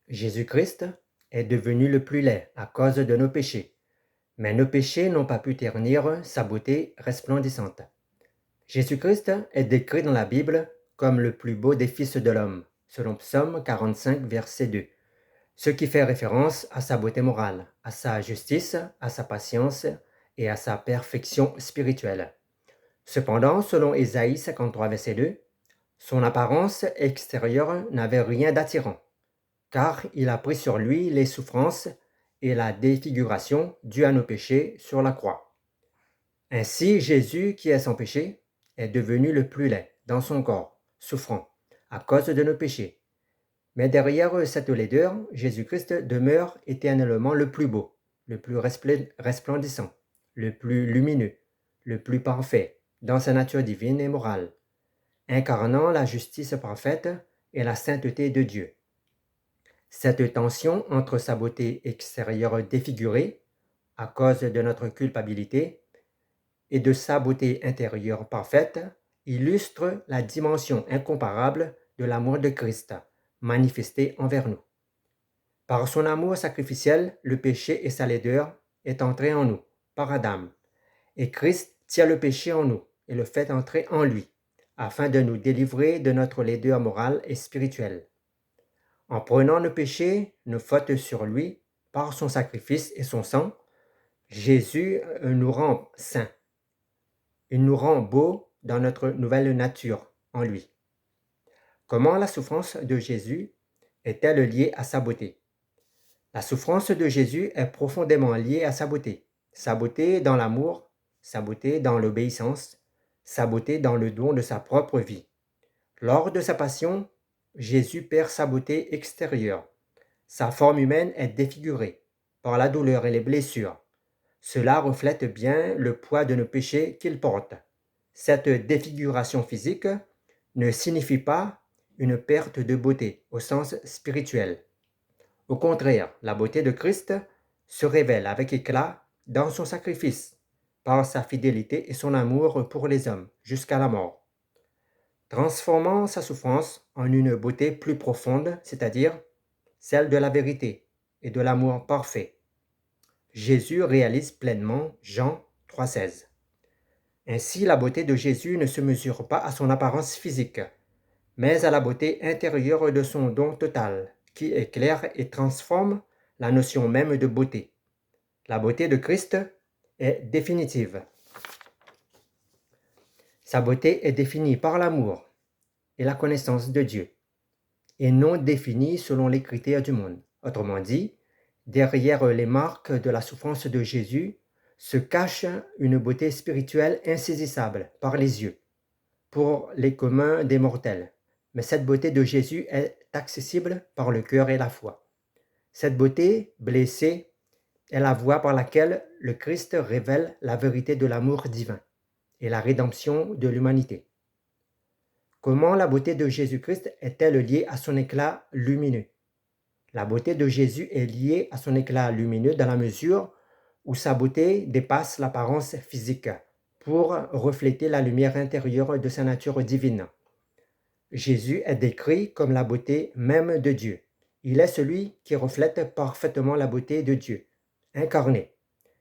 Jésus-Christ est devenu le plus laid à cause de nos péchés, mais nos péchés n'ont pas pu ternir sa beauté resplendissante. Jésus-Christ est décrit dans la Bible comme le plus beau des fils de l'homme, selon Psaume 45, verset 2, ce qui fait référence à sa beauté morale, à sa justice, à sa patience et à sa perfection spirituelle. Cependant, selon Ésaïe 53, verset 2, son apparence extérieure n'avait rien d'attirant, car il a pris sur lui les souffrances et la défiguration dues à nos péchés sur la croix. Ainsi, Jésus, qui est sans péché, est devenu le plus laid dans son corps, souffrant, à cause de nos péchés. Mais derrière cette laideur, Jésus-Christ demeure éternellement le plus beau, le plus resplendissant, le plus lumineux, le plus parfait, dans sa nature divine et morale, incarnant la justice parfaite et la sainteté de Dieu. Cette tension entre sa beauté extérieure défigurée, à cause de notre culpabilité, et de sa beauté intérieure parfaite, illustre la dimension incomparable de l'amour de Christ, manifesté envers nous. Par son amour sacrificiel, le péché et sa laideur est entré en nous, par Adam, et Christ tient le péché en nous et le fait entrer en lui, afin de nous délivrer de notre laideur morale et spirituelle. En prenant nos péchés, nos fautes sur lui, par son sacrifice et son sang, Jésus nous rend saints. Il nous rend beaux dans notre nouvelle nature en lui. Comment la souffrance de Jésus est-elle liée à sa beauté? La souffrance de Jésus est profondément liée à sa beauté dans l'amour, sa beauté dans l'obéissance, sa beauté dans le don de sa propre vie. Lors de sa passion, Jésus perd sa beauté extérieure. Sa forme humaine est défigurée par la douleur et les blessures. Cela reflète bien le poids de nos péchés qu'il porte. Cette défiguration physique ne signifie pas une perte de beauté au sens spirituel. Au contraire, la beauté de Christ se révèle avec éclat dans son sacrifice, par sa fidélité et son amour pour les hommes jusqu'à la mort, transformant sa souffrance en une beauté plus profonde, c'est-à-dire celle de la vérité et de l'amour parfait. Jésus réalise pleinement Jean 3,16. Ainsi, la beauté de Jésus ne se mesure pas à son apparence physique, mais à la beauté intérieure de son don total, qui éclaire et transforme la notion même de beauté. La beauté de Christ est définitive. Sa beauté est définie par l'amour et la connaissance de Dieu, et non définie selon les critères du monde. Autrement dit, derrière les marques de la souffrance de Jésus se cache une beauté spirituelle insaisissable par les yeux, pour les communs des mortels. Mais cette beauté de Jésus est accessible par le cœur et la foi. Cette beauté blessée est la voie par laquelle le Christ révèle la vérité de l'amour divin et la rédemption de l'humanité. Comment la beauté de Jésus-Christ est-elle liée à son éclat lumineux? La beauté de Jésus est liée à son éclat lumineux dans la mesure où sa beauté dépasse l'apparence physique pour refléter la lumière intérieure de sa nature divine. Jésus est décrit comme la beauté même de Dieu. Il est celui qui reflète parfaitement la beauté de Dieu, incarné.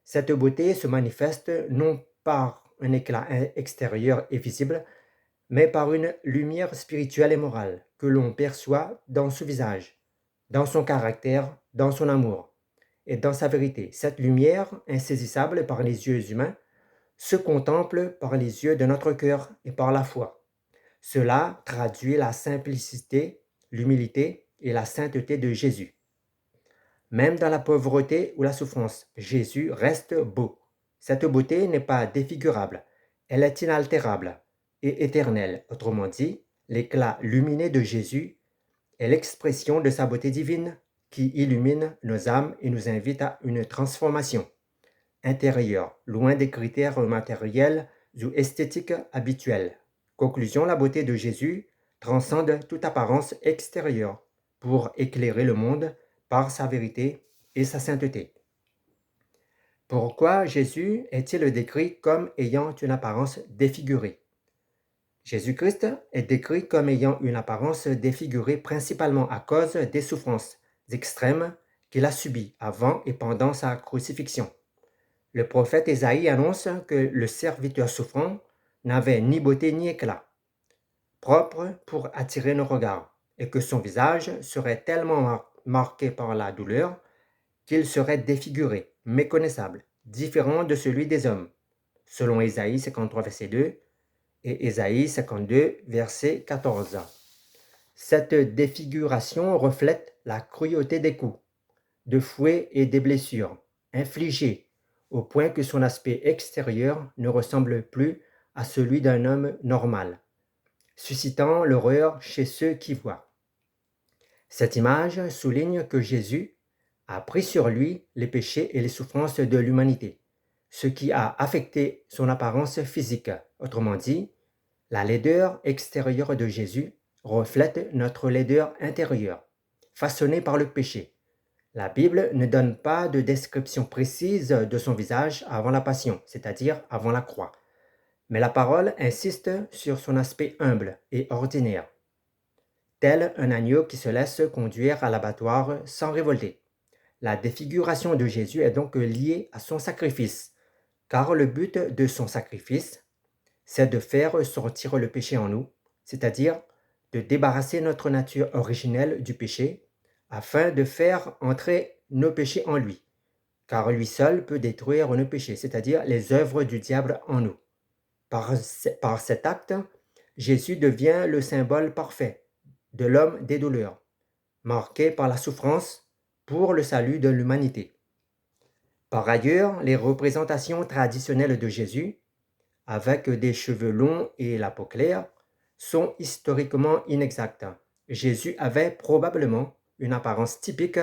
Cette beauté se manifeste non par un éclat extérieur et visible, mais par une lumière spirituelle et morale que l'on perçoit dans son visage, dans son caractère, dans son amour et dans sa vérité. Cette lumière, insaisissable par les yeux humains, se contemple par les yeux de notre cœur et par la foi. Cela traduit la simplicité, l'humilité et la sainteté de Jésus. Même dans la pauvreté ou la souffrance, Jésus reste beau. Cette beauté n'est pas défigurable, elle est inaltérable et éternelle. Autrement dit, l'éclat lumineux de Jésus est l'expression de sa beauté divine qui illumine nos âmes et nous invite à une transformation intérieure, loin des critères matériels ou esthétiques habituels. Conclusion, la beauté de Jésus transcende toute apparence extérieure pour éclairer le monde par sa vérité et sa sainteté. Pourquoi Jésus est-il décrit comme ayant une apparence défigurée? Jésus-Christ est décrit comme ayant une apparence défigurée principalement à cause des souffrances extrêmes qu'il a subis avant et pendant sa crucifixion. Le prophète Ésaïe annonce que le serviteur souffrant n'avait ni beauté ni éclat, propre pour attirer nos regards, et que son visage serait tellement marqué par la douleur qu'il serait défiguré, méconnaissable, différent de celui des hommes, selon Ésaïe 53, verset 2 et Ésaïe 52, verset 14. Cette défiguration reflète la cruauté des coups, de fouets et des blessures infligées au point que son aspect extérieur ne ressemble plus à celui d'un homme normal, suscitant l'horreur chez ceux qui voient. Cette image souligne que Jésus a pris sur lui les péchés et les souffrances de l'humanité, ce qui a affecté son apparence physique. Autrement dit, la laideur extérieure de Jésus reflète notre laideur intérieure, façonnée par le péché. La Bible ne donne pas de description précise de son visage avant la passion, c'est-à-dire avant la croix, mais la parole insiste sur son aspect humble et ordinaire, tel un agneau qui se laisse conduire à l'abattoir sans révolter. La défiguration de Jésus est donc liée à son sacrifice, car le but de son sacrifice, c'est de faire sortir le péché en nous, c'est-à-dire de débarrasser notre nature originelle du péché, afin de faire entrer nos péchés en lui, car lui seul peut détruire nos péchés, c'est-à-dire les œuvres du diable en nous. Par cet acte, Jésus devient le symbole parfait de l'homme des douleurs, marqué par la souffrance pour le salut de l'humanité. Par ailleurs, les représentations traditionnelles de Jésus, avec des cheveux longs et la peau claire, sont historiquement inexactes. Jésus avait probablement une apparence typique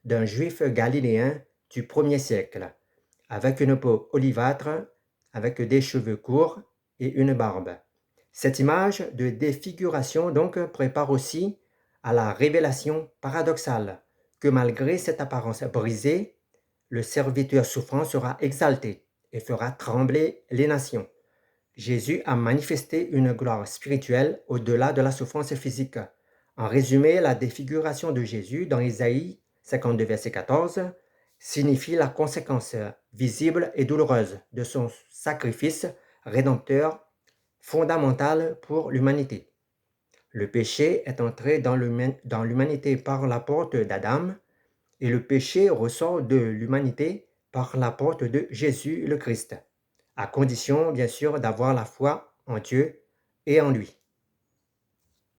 d'un juif galiléen du 1er siècle, avec une peau olivâtre, avec des cheveux courts et une barbe. Cette image de défiguration donc prépare aussi à la révélation paradoxale que malgré cette apparence brisée, le serviteur souffrant sera exalté et fera trembler les nations. Jésus a manifesté une gloire spirituelle au-delà de la souffrance physique. En résumé, la défiguration de Jésus dans Ésaïe 52, verset 14 signifie la conséquence visible et douloureuse de son sacrifice rédempteur fondamental pour l'humanité. Le péché est entré dans l'humanité par la porte d'Adam et le péché ressort de l'humanité par la porte de Jésus le Christ, à condition bien sûr d'avoir la foi en Dieu et en lui.